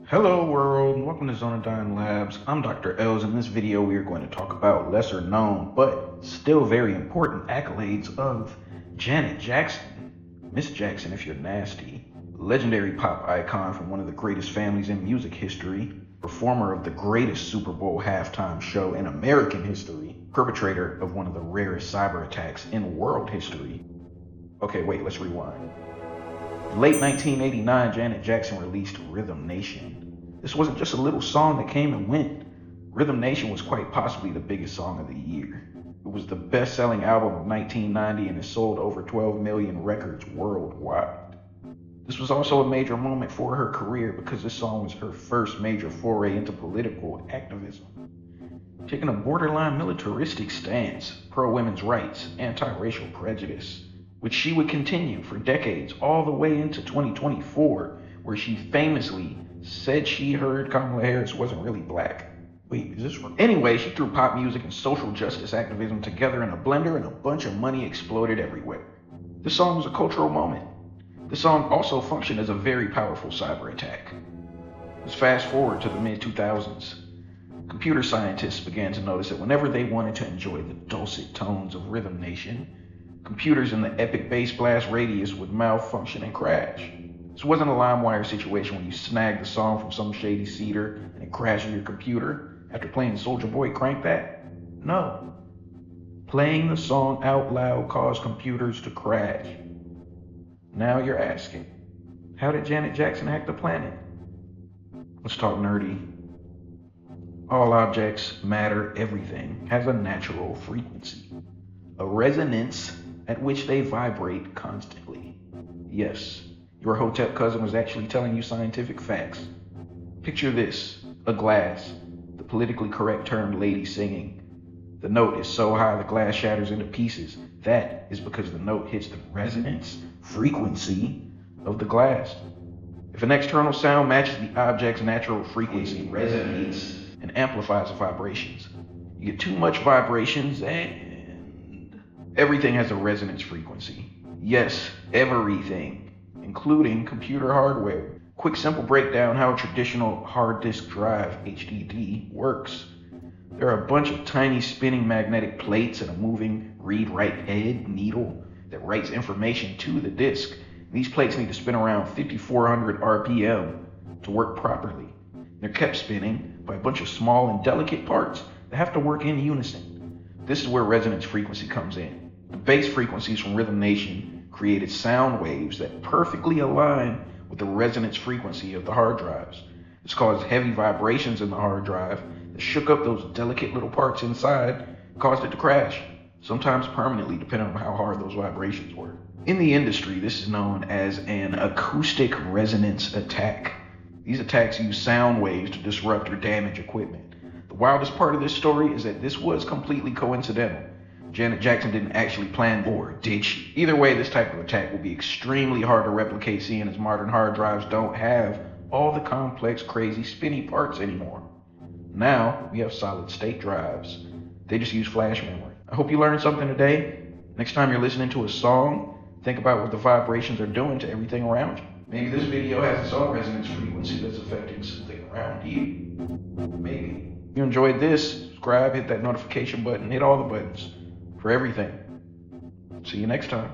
Hello world, welcome to Zonodine Labs. I'm Dr. Els. In this video we are going to talk about lesser known but still very important accolades of Janet Jackson. Miss Jackson if you're nasty. Legendary pop icon from one of the greatest families in music history. Performer of the greatest Super Bowl halftime show in American history. Perpetrator of one of the rarest cyber attacks in world history. Okay, wait, let's rewind. In late 1989, Janet Jackson released Rhythm Nation. This wasn't just a little song that came and went. Rhythm Nation was quite possibly the biggest song of the year. It was the best-selling album of 1990 and it sold over 12 million records worldwide. This was also a major moment for her career because this song was her first major foray into political activism. Taking a borderline militaristic stance, pro-women's rights, anti-racial prejudice, which she would continue for decades, all the way into 2024, where she famously said she heard Kamala Harris wasn't really black. Wait, is this wrong? Anyway, she threw pop music and social justice activism together in a blender and a bunch of money exploded everywhere. This song was a cultural moment. This song also functioned as a very powerful cyber attack. Let's fast forward to the mid-2000s. Computer scientists began to notice that whenever they wanted to enjoy the dulcet tones of Rhythm Nation, computers in the epic bass blast radius would malfunction and crash. This wasn't a LimeWire situation where you snag the song from some shady cedar and it crashes your computer after playing Soulja Boy Crank That. No. Playing the song out loud caused computers to crash. Now you're asking, how did Janet Jackson hack the planet? Let's talk nerdy. All objects, matter, everything has a natural frequency, a resonance at which they vibrate constantly. Yes, your Hotep cousin was actually telling you scientific facts. Picture this, a glass, the politically correct term lady singing. The note is so high the glass shatters into pieces. That is because the note hits the resonance frequency of the glass. If an external sound matches the object's natural frequency, it resonates and amplifies the vibrations. You get too much vibrations and everything has a resonance frequency. Yes, everything, including computer hardware. Quick simple breakdown how a traditional hard disk drive, HDD, works. There are a bunch of tiny spinning magnetic plates and a moving read-write head needle that writes information to the disk. These plates need to spin around 5,400 RPM to work properly. They're kept spinning by a bunch of small and delicate parts that have to work in unison. This is where resonance frequency comes in. The bass frequencies from Rhythm Nation created sound waves that perfectly align with the resonance frequency of the hard drives. This caused heavy vibrations in the hard drive that shook up those delicate little parts inside, caused it to crash, sometimes permanently depending on how hard those vibrations were. In the industry, this is known as an acoustic resonance attack. These attacks use sound waves to disrupt or damage equipment. The wildest part of this story is that this was completely coincidental. Janet Jackson didn't actually plan, or did she? Either way, this type of attack will be extremely hard to replicate, seeing as modern hard drives don't have all the complex, crazy, spinny parts anymore. Now, we have solid state drives. They just use flash memory. I hope you learned something today. Next time you're listening to a song, think about what the vibrations are doing to everything around you. Maybe this video has its own resonance frequency that's affecting something around you. Maybe. If you enjoyed this, subscribe, hit that notification button, hit all the buttons for everything. See you next time.